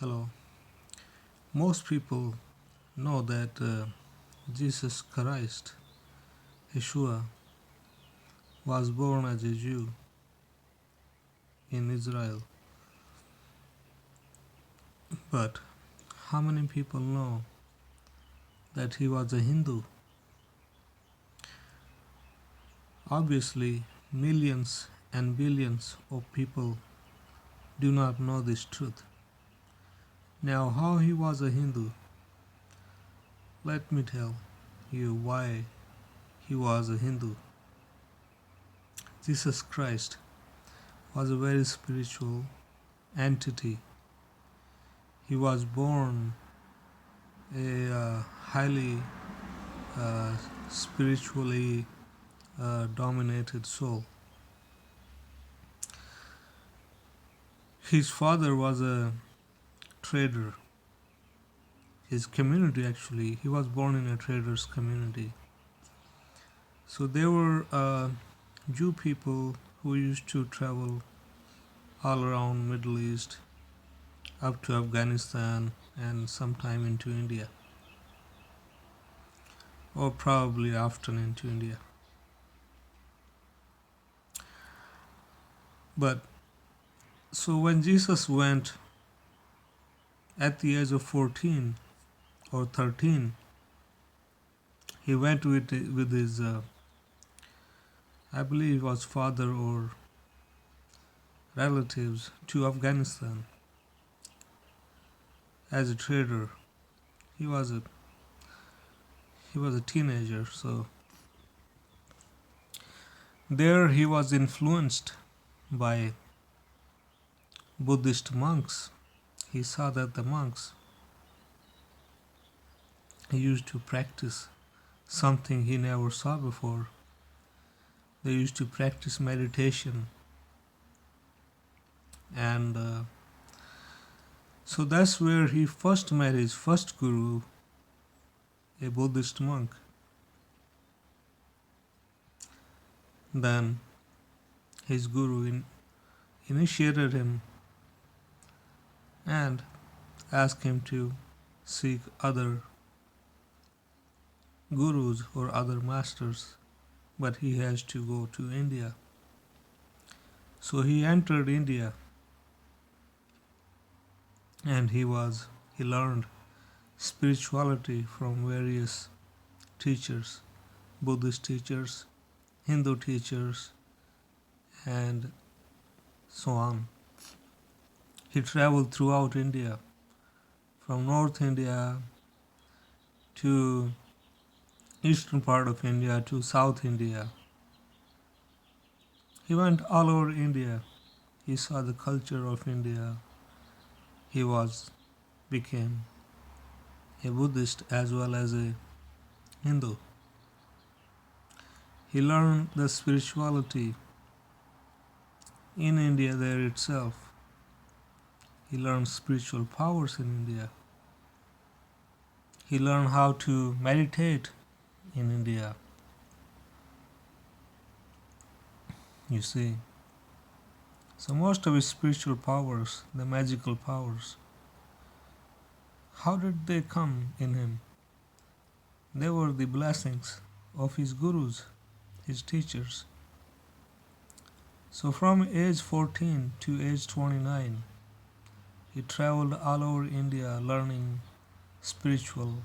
Hello. Most people know that Jesus Christ, Yeshua, was born as a Jew in Israel. But how many people know that he was a Hindu? Obviously, millions and billions of people do not know this truth. Now, how he was a Hindu? Let me tell you why he was a Hindu. Jesus Christ was a very spiritual entity. He was born a highly uh, spiritually dominated soul. His father was a trader. His community, actually, he was born in a trader's community. So there were Jew people who used to travel all around Middle East up to Afghanistan and sometime into India, or probably often into India. But so when Jesus went at the age of 14 or 13, he went with his, I believe it was father or relatives, to Afghanistan as a trader. He was a he was a teenager, so there he was influenced by Buddhist monks. He saw that the monks used to practice something he never saw before. They used to practice meditation, and so that's where he first met his first guru, a Buddhist monk. Then his guru initiated him and asked him to seek other gurus or other masters, but he has to go to India. So he entered India, and he learned spirituality from various teachers, Buddhist teachers, Hindu teachers, and so on. He traveled throughout India, from North India to eastern part of India to South India. He went all over India. He saw the culture of India. He became a Buddhist as well as a Hindu. He learned the spirituality in India there itself. He learned spiritual powers in India. He learned how to meditate in India. You see. So most of his spiritual powers, the magical powers, how did they come in him? They were the blessings of his gurus, his teachers. So from age 14 to age 29, he traveled all over India learning spirituality,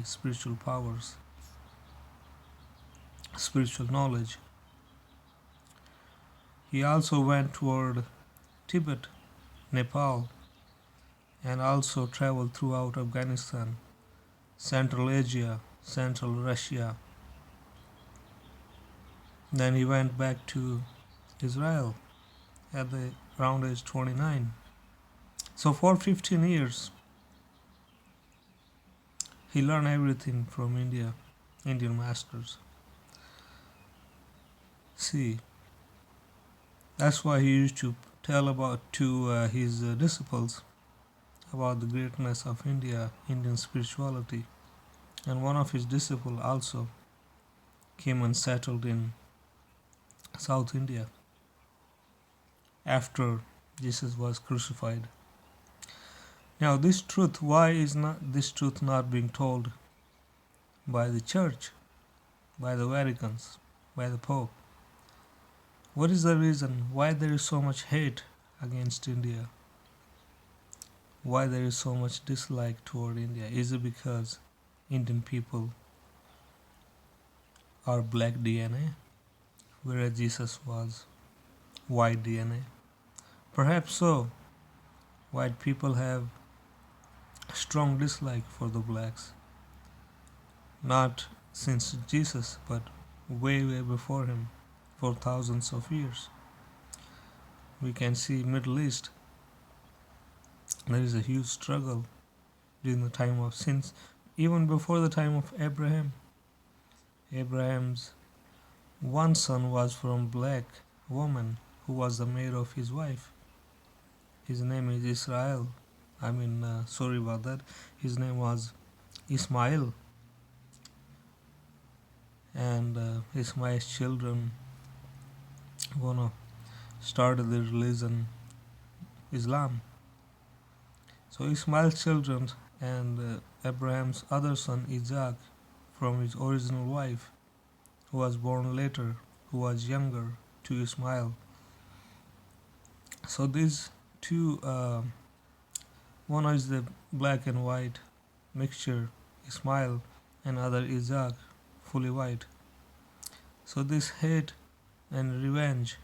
spiritual powers, spiritual knowledge. He also went toward Tibet, Nepal, and also traveled throughout Afghanistan, Central Asia, Central Russia. Then he went back to Israel at the around age 29. So for 15 years, he learned everything from Indian masters. See, that's why he used to tell about to his disciples about the greatness of India, Indian spirituality. And one of his disciples also came and settled in South India after Jesus was crucified. Now, this truth, why is not this truth not being told by the church, by the Vatican's, by the Pope? What is the reason why there is so much hate against India? Why there is so much dislike toward India? Is it because Indian people are black DNA, whereas Jesus was white DNA? Perhaps so. White people have a strong dislike for the blacks, not since Jesus, but way, way before him, for thousands of years. We can see Middle East. There is a huge struggle during the time of since even before the time of Abraham. Abraham's one son was from black woman who was the maid of his wife. His name is Israel. Sorry about that. His name was Ismail, and Ismail's children wanna started the religion Islam. So Ismail's children and Abraham's other son Isaac from his original wife, who was born later, who was younger to Ismail. So these two, one is the black and white mixture, Ismail, and other Isaac, fully white. So this hate and revenge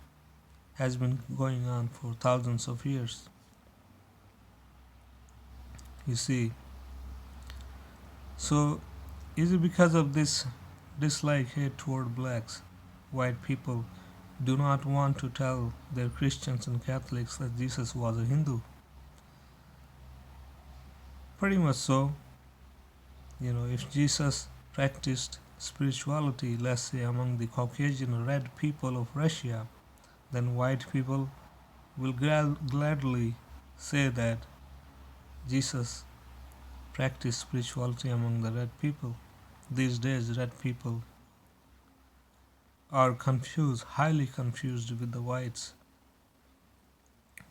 has been going on for thousands of years. You see. So is it because of this dislike, hate toward blacks? White people do not want to tell their Christians and Catholics that Jesus was a Hindu. Pretty much so. If Jesus practiced spirituality, let's say among the Caucasian red people of Russia, then white people will gladly say that Jesus practiced spirituality among the red people. These days, red people are confused, highly confused with the whites.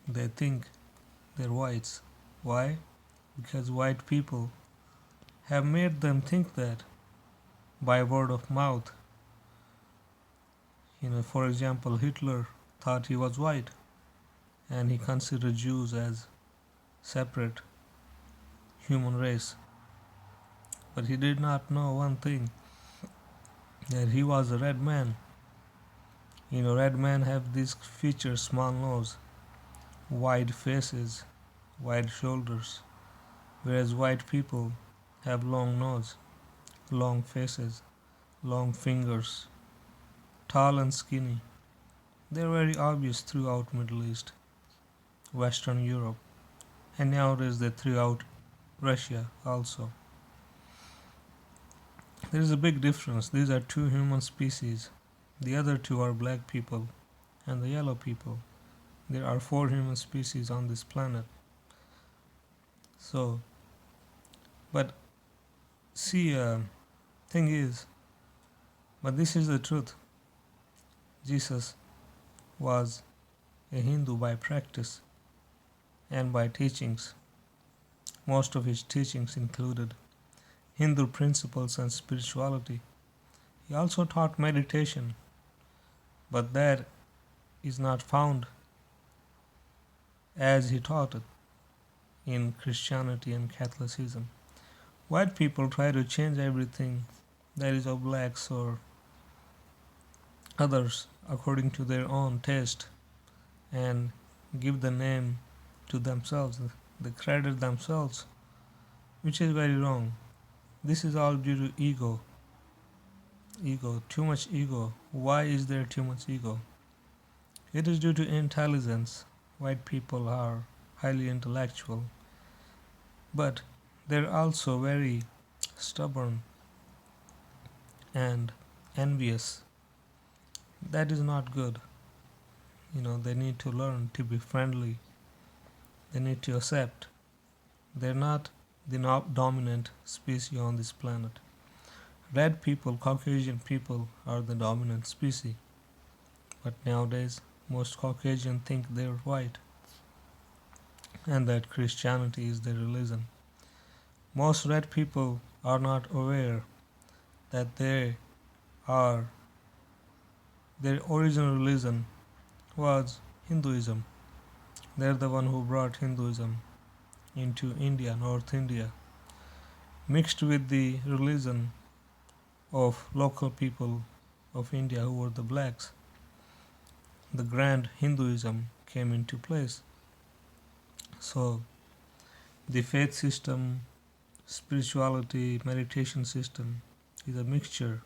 They think they're whites. Why? Because white people have made them think that by word of mouth. For example, Hitler thought he was white and he considered Jews as separate human race. But he did not know one thing, that he was a red man. Red men have these features: small nose, wide faces, wide shoulders, whereas white people have long nose, long faces, long fingers, tall and skinny. They're very obvious throughout Middle East, Western Europe, and nowadays they're throughout Russia also. There is a big difference. These are two human species. The other two are black people and the yellow people. There are 4 human species on this planet. So, but see, thing is, but this is the truth. Jesus was a Hindu by practice and by teachings. Most of his teachings included Hindu principles and spirituality. He also taught meditation, but that is not found as he taught it in Christianity and Catholicism. White people try to change everything that is of blacks or others according to their own taste and give the name to themselves. They credit themselves, which is very wrong. This is all due to ego. Too much ego. Why is there too much ego? It is due to intelligence. White people are highly intellectual, but they're also very stubborn and envious. That is not good. They need to learn to be friendly. They need to accept they're not the dominant species on this planet. Red people, Caucasian people are the dominant species. But nowadays, most Caucasians think they're white. and that Christianity is their religion. Most red people are not aware that are their original religion was Hinduism. They're the one who brought Hinduism into India, North India, mixed with the religion of local people of India who were the blacks. The grand Hinduism came into place. So the faith system, spirituality, meditation system is a mixture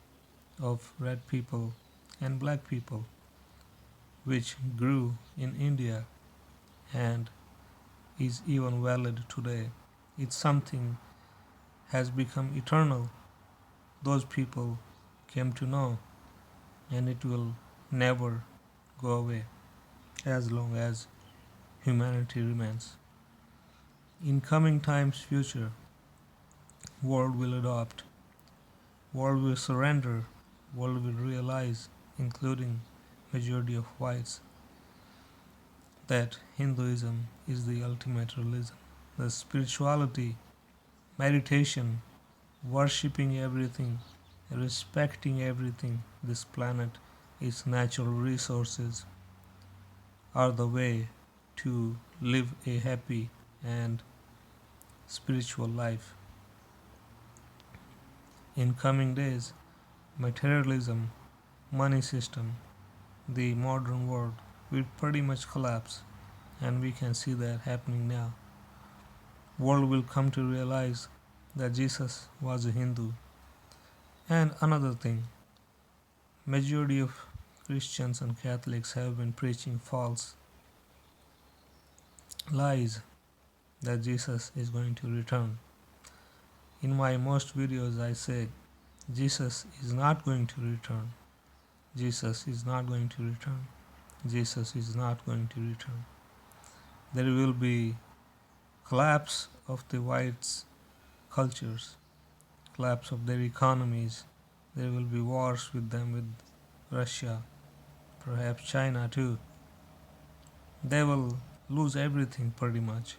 of red people and black people, which grew in India and is even valid today. It's something has become eternal. Those people came to know, and it will never go away as long as humanity remains. In coming times future, world will adopt, world will surrender, world will realize, including majority of whites, that Hinduism is the ultimate religion. The spirituality, meditation, worshipping everything, respecting everything, this planet, its natural resources, are the way to live a happy and spiritual life. In coming days, materialism, money system, the modern world will pretty much collapse, and we can see that happening now. World will come to realize that Jesus was a Hindu. And another thing, majority of Christians and Catholics have been preaching false lies that Jesus is going to return. In my most videos I say Jesus is not going to return. Jesus is not going to return. Jesus is not going to return. There will be collapse of the whites' cultures, collapse of their economies. There will be wars with them, with Russia, perhaps China too. They will lose everything pretty much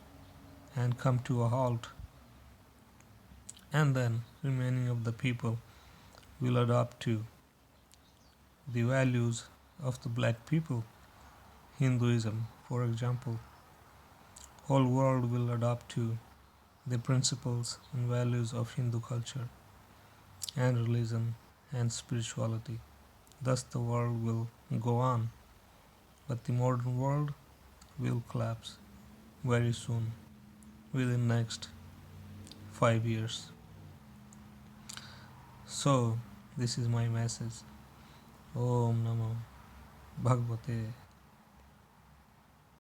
and come to a halt. And then remaining of the people will adopt to the values of the black people. Hinduism, for example, whole world will adopt to the principles and values of Hindu culture and religion and spirituality. Thus the world will go on, but the modern world will collapse very soon, within next 5 years. So this is my message. Om Namo Bhagavate